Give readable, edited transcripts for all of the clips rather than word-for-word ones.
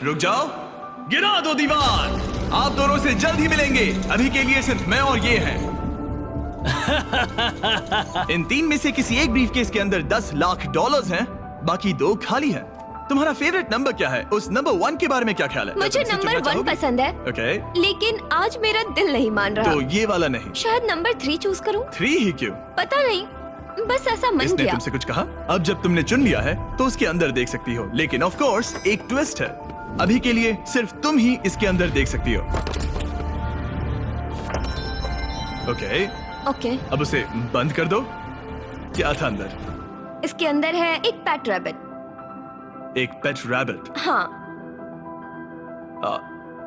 रुक जाओ, गिरा दो दीवार। आप दोनों से जल्द ही मिलेंगे। अभी के लिए सिर्फ मैं और ये हैं। इन 3 में से किसी एक ब्रीफकेस के अंदर $10 लाख हैं, बाकी 2 खाली हैं। तुम्हारा फेवरेट नंबर क्या है? उस नंबर 1 के बारे में क्या ख्याल है? मुझे नंबर 1 पसंद है। ओके। लेकिन आज मेरा दिल नहीं मान रहा। तो ये वाला नहीं? शायद नंबर 3 चूज करूं। 3 ही क्यों? पता नहीं, बस ऐसा मन इसने किया। तुमसे कुछ कहा? अब जब तुमने चुन लिया है तो उसके अंदर देख सकती हो, लेकिन ऑफ कोर्स एक ट्विस्ट है। अभी के लिए सिर्फ तुम ही इसके अंदर देख सकती हो। ओके। अब उसे बंद कर दो। क्या था अंदर? इसके अंदर है एक पेट रैबिट। एक पेट रैबिट? हाँ।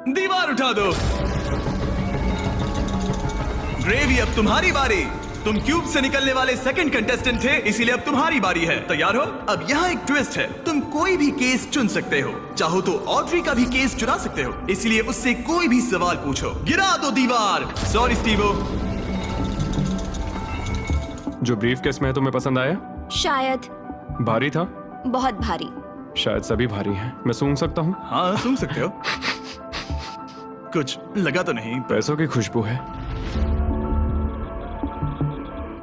दीवार उठा दो। ग्रेवी, अब तुम्हारी बारी। तुम क्यूब से निकलने वाले सेकंड कंटेस्टेंट थे, इसीलिए अब तुम्हारी बारी है। तैयार हो? अब यहाँ एक ट्विस्ट है। तुम कोई भी केस चुन सकते हो। चाहो तो ऑड्री का भी केस चुरा सकते हो, इसलिए उससे कोई भी सवाल पूछो। गिरा दो दीवार। Sorry Stevo. जो ब्रीफकेस में है तुम्हें पसंद आया? शायद। भारी था? बहुत भारी। शायद सभी भारी हैं। मैं सूंघ सकता हूँ? हाँ, सूंघ सकते हो। कुछ लगा तो नहीं? पैसों की खुशबू है।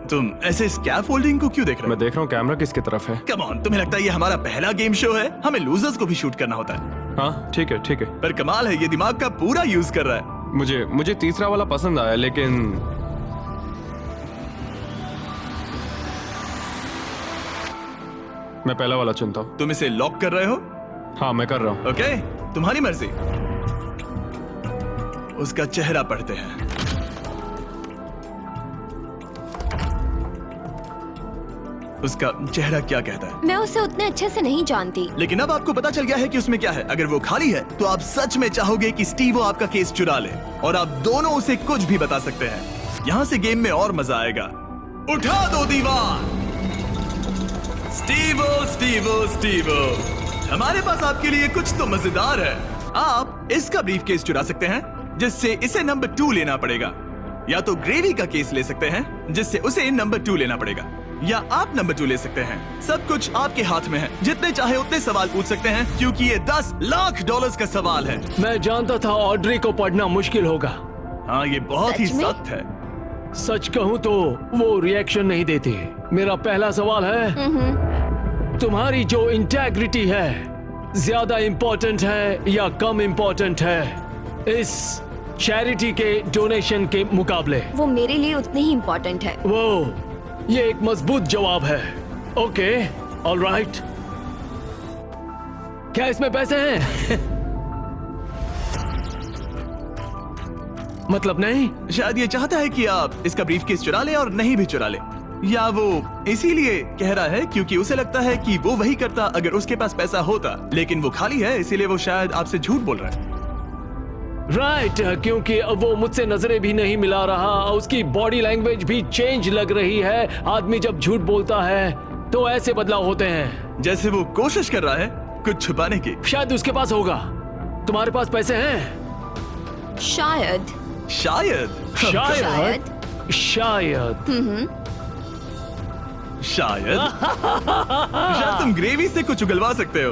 तुम ऐसे स्कैफोल्डिंग को क्यों देख रहे हो? मैं देख रहा हूँ कैमरा किसकी तरफ है। कम ऑन, तुम्हें लगता है ये हमारा पहला गेम शो है? हमें लूजर्स को भी शूट करना होता है। हाँ ठीक है ठीक है। पर कमाल है, ये दिमाग का पूरा यूज कर रहा है। मुझे तीसरा वाला पसंद आया, लेकिन मैं पहला वाला चुनता हूँ। तुम इसे लॉक कर रहे हो? हाँ मैं कर रहा हूँ। ओके, तुम्हारी मर्जी। उसका चेहरा पढ़ते हैं। उसका चेहरा क्या कहता है? मैं उसे उतने अच्छे से नहीं जानती। लेकिन अब आपको पता चल गया है कि उसमें क्या है। अगर वो खाली है तो आप सच में चाहोगे कि स्टीवो आपका केस चुरा ले, और आप दोनों उसे कुछ भी बता सकते हैं। यहाँ से गेम में और मजा आएगा। उठा दो दीवार। स्टीवो स्टीवो स्टीवो, हमारे पास आपके लिए कुछ तो मजेदार है। आप इसका ब्रीफकेस चुरा सकते हैं, जिससे इसे नंबर 2 लेना पड़ेगा, या तो ग्रेवी का केस ले सकते हैं, जिससे उसे नंबर 2 लेना पड़ेगा, या आप नंबर 2 ले सकते हैं। सब कुछ आपके हाथ में है। जितने चाहे उतने सवाल पूछ सकते हैं, क्योंकि ये $10 लाख का सवाल है। मैं जानता था ऑड्री को पढ़ना मुश्किल होगा। हाँ, ये बहुत ही सच में? सख्त है। सच कहूँ तो वो रिएक्शन नहीं देती। मेरा पहला सवाल है, तुम्हारी जो इंटेग्रिटी है ज्यादा इम्पोर्टेंट है या कम इम्पोर्टेंट है इस चैरिटी के डोनेशन के मुकाबले? वो मेरे लिए उतनी ही इम्पोर्टेंट है। वो, ये एक मजबूत जवाब है। Okay, alright. क्या इसमें पैसे हैं? मतलब नहीं? शायद ये चाहता है कि आप इसका ब्रीफकेस चुरा ले और नहीं भी चुरा ले, या वो इसीलिए कह रहा है क्योंकि उसे लगता है कि वो वही करता अगर उसके पास पैसा होता, लेकिन वो खाली है, इसीलिए वो शायद आपसे झूठ बोल रहा है। राइट, क्योंकि वो मुझसे नजरें भी नहीं मिला रहा, उसकी बॉडी लैंग्वेज भी चेंज लग रही है। आदमी जब झूठ बोलता है तो ऐसे बदलाव होते हैं। जैसे वो कोशिश कर रहा है कुछ छुपाने की। शायद उसके पास होगा। तुम्हारे पास पैसे हैं? शायद। शायद शायद शायद शायद शायद तुम ग्रेवी से कुछ उगलवा सकते हो।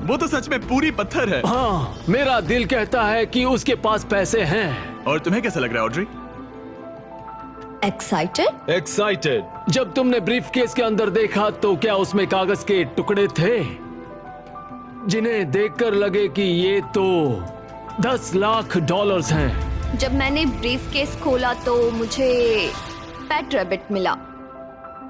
वो तो सच में पूरी पत्थर है। हाँ, मेरा दिल कहता है कि उसके पास पैसे हैं। और तुम्हें कैसा लग रहा है ऑड्री? एक्साइटेड? एक्साइटेड। जब तुमने ब्रीफकेस के अंदर देखा तो क्या उसमें कागज के टुकड़े थे जिन्हें देखकर लगे कि ये तो $10 लाख हैं? जब मैंने ब्रीफकेस खोला तो मुझे पेट रैबिट मिला।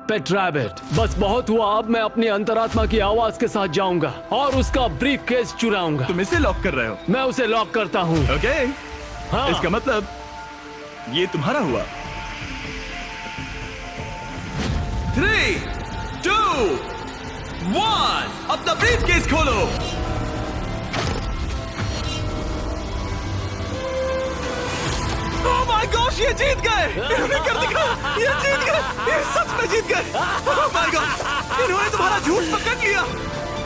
पेट रैबिट, बस बहुत हुआ। अब मैं अपनी अंतरात्मा की आवाज के साथ जाऊंगा और उसका ब्रीफकेस चुराऊंगा। तुम इसे लॉक कर रहे हो? मैं उसे लॉक करता हूँ। ओके, हाँ। इसका मतलब ये तुम्हारा हुआ। 3, 2, 1, अपना ब्रीफकेस खोलो। ओह माय गॉश, ये जीत गए। इन्होंने कर दिखाया, ये जीत गए, ये सच में जीत गए। ओह माय गॉड, इन्होंने तुम्हारा झूठ पकड़ लिया।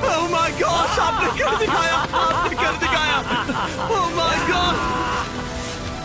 ओह माय गॉश, आपने कर दिखाया, आपने कर दिखाया। Oh my God.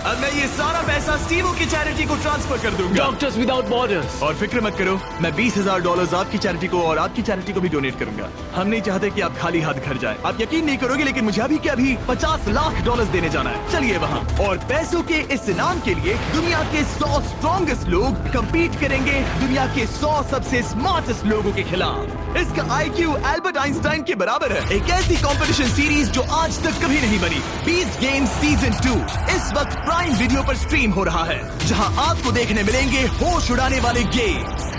अब मैं मैं ये सारा पैसा स्टीवो की चैरिटी को ट्रांसफर कर दूंगा। Doctors without borders. और फिक्र मत करो, मैं $20,000 आपकी चैरिटी को और आपकी चैरिटी को भी डोनेट करूंगा। हम नहीं चाहते कि आप खाली हाथ घर जाए। आप यकीन नहीं करोगे, लेकिन मुझे अभी के अभी $50 लाख देने जाना है। चलिए वहाँ। और पैसों के इस इनाम के लिए दुनिया के 100 स्ट्रॉन्गेस्ट लोग कम्पीट करेंगे दुनिया के 100 सबसे स्मार्टेस्ट लोगों के खिलाफ। इसका IQ एल्बर्ट आइंस्टाइन के बराबर है। एक ऐसी कंपटीशन सीरीज जो आज तक कभी नहीं बनी। बीस्ट गेम्स सीजन 2 इस वक्त प्राइम वीडियो पर स्ट्रीम हो रहा है, जहां आपको देखने मिलेंगे होश उड़ाने वाले गेम्स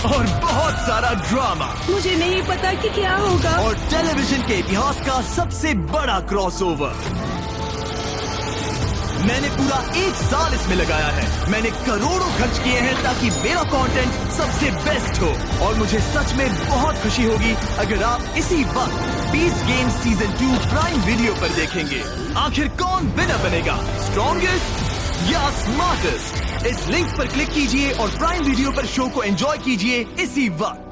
और बहुत सारा ड्रामा। मुझे नहीं पता कि क्या होगा। और टेलीविजन के इतिहास का सबसे बड़ा क्रॉसओवर। मैंने पूरा 1 साल इसमें लगाया है। मैंने करोड़ों खर्च किए हैं ताकि मेरा कंटेंट सबसे बेस्ट हो। और मुझे सच में बहुत खुशी होगी अगर आप इसी वक्त beast games season 2 prime video पर देखेंगे। आखिर कौन विनर बनेगा, स्ट्रॉन्गेस्ट या स्मार्टेस्ट? इस लिंक पर क्लिक कीजिए और प्राइम वीडियो पर शो को एंजॉय कीजिए इसी वक्त।